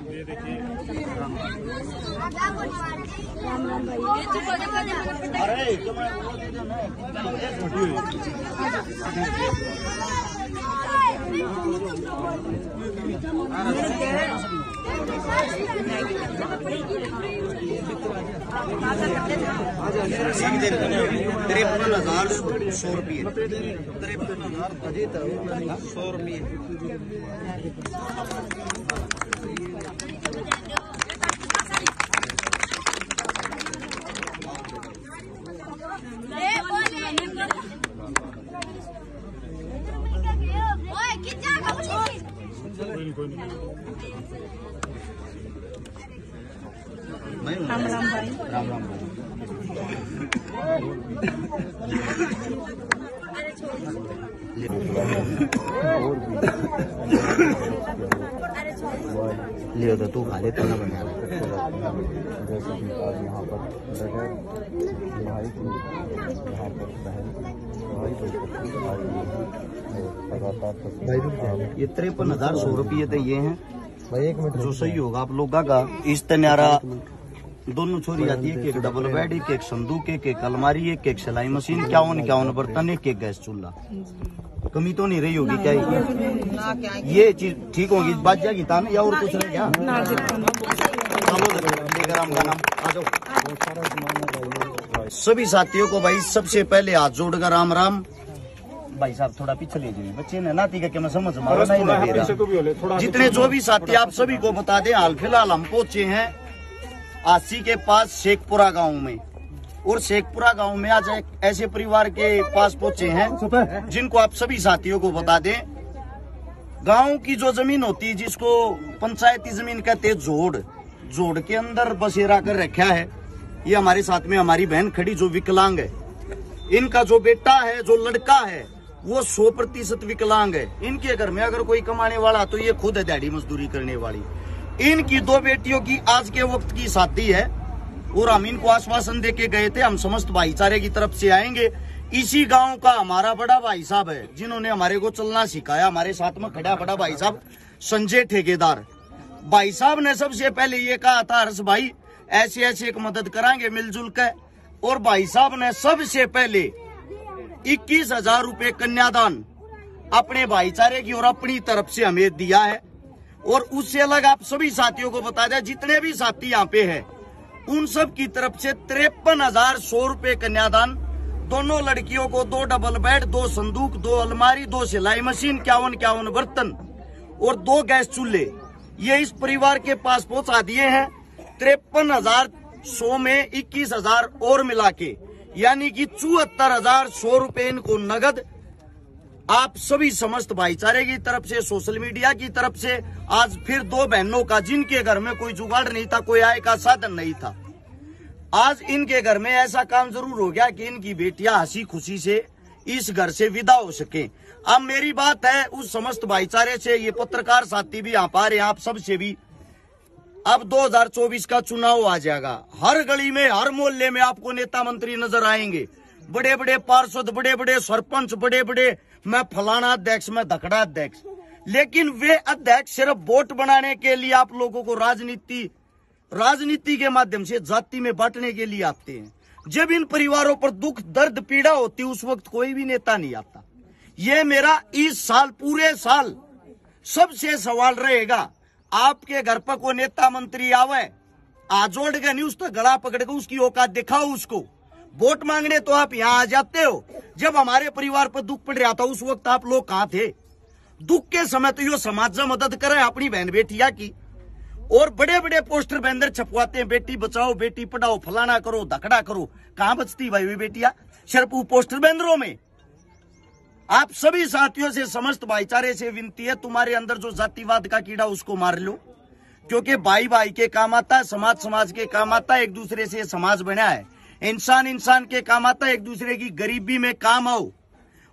ये देखिए अरे राम राम भाई। राम राम लियो तो तू खा ले तो ना बना जैसे कि आज यहाँ पर बगैर भाई की यहाँ पर बहन भाई लगातार ये 53,100 रुपये तो ये हैं भाई। 1 मिनट जो सही होगा आप लोगों का। इस तन्यारा दोनों छोरी आती है, एक डबल बेड, एक संदूक, एक अलमारी, एक सिलाई मशीन, 51 बर्तन, एक गैस चूल्हा। कमी तो नहीं रही होगी क्या? ये चीज ठीक होगी, बात जाएगी तान या और कुछ रह गया? टेलीग्राम का नाम आ जाओ। सभी साथियों को भाई सबसे पहले हाथ जोड़कर राम राम। भाई साहब थोड़ा पीछे ले जाइए, बच्चे ने नाती का मैं समझ मारा नहीं। जितने जो भी साथी आप सभी को बता दें, हाल फिलहाल हम पहुंचे हैं आसी के पास शेखपुरा गांव में। और शेखपुरा गांव में आज एक ऐसे परिवार के पास पहुंचे हैं जिनको आप सभी साथियों को बता दें, गांव की जो जमीन होती है जिसको पंचायती जमीन कहते हैं, जोड़ के अंदर बसेरा कर रखा है। ये हमारे साथ में हमारी बहन खड़ी जो विकलांग है, इनका जो बेटा है, जो लड़का है, वो 100% विकलांग है। इनके घर में अगर कोई कमाने वाला तो ये खुद है दिहाड़ी मजदूरी करने वाली। इनकी 2 बेटियों की आज के वक्त की शादी है और हम इनको आश्वासन देके गए थे हम समस्त भाईचारे की तरफ से आएंगे। इसी गांव का हमारा बड़ा भाई साहब है जिन्होंने हमारे को चलना सिखाया। हमारे साथ में खड़ा बड़ा भाई साहब संजय ठेकेदार भाई साहब ने सबसे पहले ये कहा था, हर्ष भाई ऐसे ऐसे एक मदद कराएंगे मिलजुल कर। और भाई साहब ने सबसे पहले 21,000 रुपए कन्यादान अपने भाईचारे की और अपनी तरफ से हमें दिया है। और उससे अलग आप सभी साथियों को बता दें, जितने भी साथी यहाँ पे हैं उन सब की तरफ से 53,100 रुपए कन्यादान। दोनों लड़कियों को 2 डबल बेड, 2 संदूक, 2 अलमारी, 2 सिलाई मशीन, 51 बर्तन और 2 गैस चूल्हे ये इस परिवार के पास पहुंचा दिए हैं। 53,100 में 21,000 और मिला के यानी कि 74,100 रुपए इनको नगद आप सभी समस्त भाईचारे की तरफ से, सोशल मीडिया की तरफ से आज फिर 2 बहनों का जिनके घर में कोई जुगाड़ नहीं था, कोई आय का साधन नहीं था, आज इनके घर में ऐसा काम जरूर हो गया कि इनकी बेटियां हंसी खुशी से इस घर से विदा हो सके। अब मेरी बात है उस समस्त भाईचारे से, ये पत्रकार साथी भी यहाँ पा रहे हैं, आप सबसे भी, अब 2024 का चुनाव आ जाएगा। हर गली में, हर मोहल्ले में आपको नेता मंत्री नजर आएंगे, बड़े बड़े पार्षद, बड़े बड़े सरपंच, बड़े बड़े मैं फलाना अध्यक्ष, मैं धकड़ा अध्यक्ष। लेकिन वे अध्यक्ष सिर्फ वोट बनाने के लिए आप लोगों को राजनीति के माध्यम से जाति में बांटने के लिए आते हैं। जब इन परिवारों पर दुख दर्द पीड़ा होती उस वक्त कोई भी नेता नहीं आता। ये मेरा इस साल, पूरे साल सबसे सवाल रहेगा, आपके घर पर कोई नेता मंत्री आवे, आजोड़ के नहीं, उसका गला पकड़ के उसकी औकात दिखाओ उसको। वोट मांगने तो आप यहाँ आ जाते हो, जब हमारे परिवार पर दुख पड़ रहा था उस वक्त आप लोग कहाँ थे? दुख के समय तो यो समाज में मदद करे अपनी बहन बेटिया की, और बड़े बड़े पोस्टर बैनर छपवाते हैं, बेटी बचाओ, बेटी पढ़ाओ, फलाना करो, धकड़ा करो। कहाँ बचती भाई वे बेटिया? सिर्फ पोस्टर बैनरों में। आप सभी साथियों से, समस्त भाईचारे से विनती है, तुम्हारे अंदर जो जातिवाद का कीड़ा उसको मार लो, क्योंकि भाई भाई के काम आता है, समाज समाज के काम आता है, एक दूसरे से समाज बना है, इंसान इंसान के काम आता है, एक दूसरे की गरीबी में काम आओ।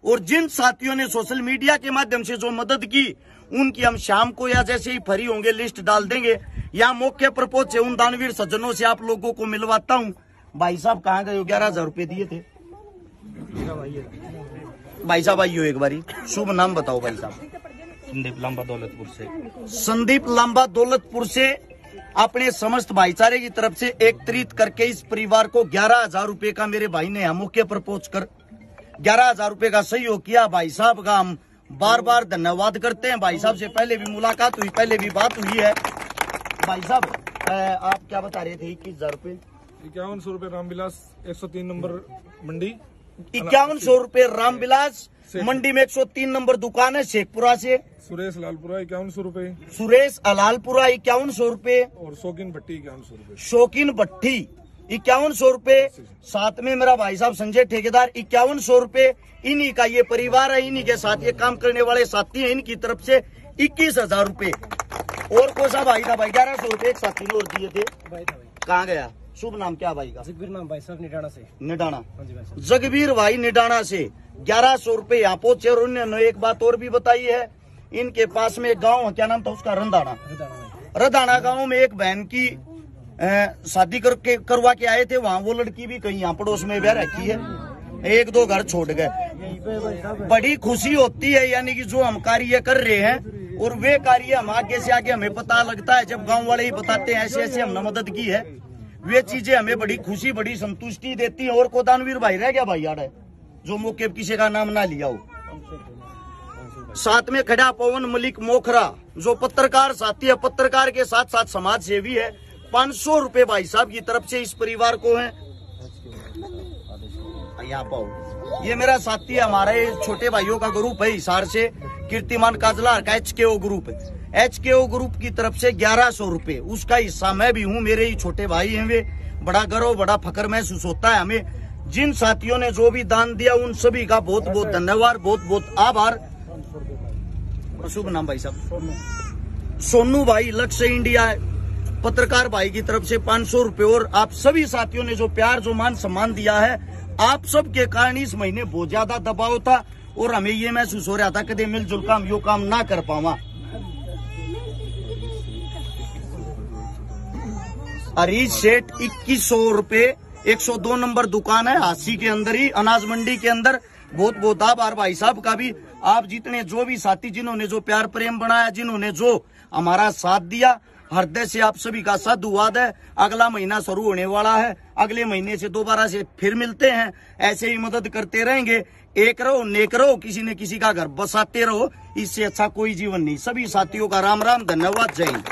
और जिन साथियों ने सोशल मीडिया के माध्यम से जो मदद की उनकी हम शाम को या जैसे ही फ्री होंगे लिस्ट डाल देंगे, या मौके पर पहुंचे उन दानवीर सज्जनों से आप लोगों को मिलवाता हूं। भाई साहब कहाँ गए? 11,000 रुपए दिए थे भाई साहब। आइयो एक बारी, शुभ नाम बताओ भाई साहब। संदीप लांबा दौलतपुर से। संदीप लांबा दौलतपुर से अपने समस्त भाईचारे की तरफ से एकत्रित करके इस परिवार को 11,000 रुपए का मेरे भाई ने यहाँ मौके पर पहुंचकर 11,000 रुपए का सहयोग किया। भाई साहब का हम बार बार धन्यवाद करते हैं। भाई साहब से पहले भी मुलाकात हुई, पहले भी बात हुई है। भाई साहब आप क्या बता रहे थे? 21,000 रुपए, 5100 रुपए रामविलास 103 नंबर मंडी, 5100 रुपए रामविलास मंडी में 103 नंबर दुकान है शेखपुरा से। सुरेश लालपुरा 5100 रुपए, सुरेश अलालपुरा 5100 रुपए और शौकीन भट्टी 5100 रुपए। शौकीन भट्टी 5100 रुपए। साथ में मेरा भाई साहब संजय ठेकेदार 5100 रुपए। इन्हीं का ये परिवार है, इन्हीं के साथ ये काम करने वाले साथी हैं, इनकी तरफ से 21,000 रुपए। और कौन सा भाई था भाई? 1100 रुपए एक साथी ने और दिए थे। कहाँ गया? शुभ नाम क्या भाई का? जगबीर नाम भाई साहब निडाना से। निडाना, जगबीर भाई निडाना से 1100 रुपए यहाँ पहुंचे। और उन्होंने एक बात और भी बताई है, इनके पास में एक गाँव है, क्या नाम था उसका? रंधाना। रंधाना गाँव में एक बहन की शादी करवा के आए थे। वहाँ वो लड़की भी कहीं यहाँ पड़ोस में ब्याह रखी है, 1-2 घर छोड़ गए। बड़ी खुशी होती है, यानी कि जो हम कार्य कर रहे हैं और वे कार्य हम आगे से आगे हमें पता लगता है, जब गांव वाले ही बताते हैं ऐसे ऐसे हमने मदद की है, वे चीजें हमें बड़ी खुशी बड़ी संतुष्टि देती हैं। और को दानवीर भाई रह गया भाई यार है, जो मौके पर किसी का नाम ना लिया हो। साथ में खड़ा पवन मलिक मोखरा, जो पत्रकार साथी है, पत्रकार के साथ साथ समाज सेवी है। 500 रुपए भाई साहब की तरफ से इस परिवार को है। यहाँ पाओ, ये मेरा साथी है, हमारे छोटे भाइयों का ग्रुप है हिसार से, कीर्तिमान काजला का HKO ग्रुप है। HKO ग्रुप की तरफ से 1100 रुपए, उसका हिस्सा मैं भी हूँ, मेरे ही छोटे भाई हैं वे। बड़ा गर्व बड़ा फख्र महसूस होता है हमें। जिन साथियों ने जो भी दान दिया उन सभी का बहुत बहुत धन्यवाद, बहुत बहुत आभार। शुभ नाम भाई साहब? सोनू भाई, लक्ष्य इंडिया पत्रकार भाई की तरफ से 500 रुपए। और आप सभी साथियों ने जो प्यार जो मान सम्मान दिया है, आप सब के कारण इस महीने बहुत ज्यादा दबाव था और हमें ये महसूस हो रहा था कदे मिलजुल काम यो काम ना कर पावा। हरीश सेठ 2100 रुपए, 102 नंबर दुकान है हासी के अंदर ही, अनाज मंडी के अंदर। बहुत बहुत आभार भाई साहब का भी। आप जितने जो भी साथी जिन्होंने जो प्यार प्रेम बनाया, जिन्होंने जो हमारा साथ दिया, हृदय से आप सभी का साधुवाद है। अगला महीना शुरू होने वाला है, अगले महीने से दोबारा से फिर मिलते हैं। ऐसे ही मदद करते रहेंगे। एक रहो, नेक रहो, किसी न किसी का घर बसाते रहो, इससे अच्छा कोई जीवन नहीं। सभी साथियों का राम राम, धन्यवाद, जय हिंद।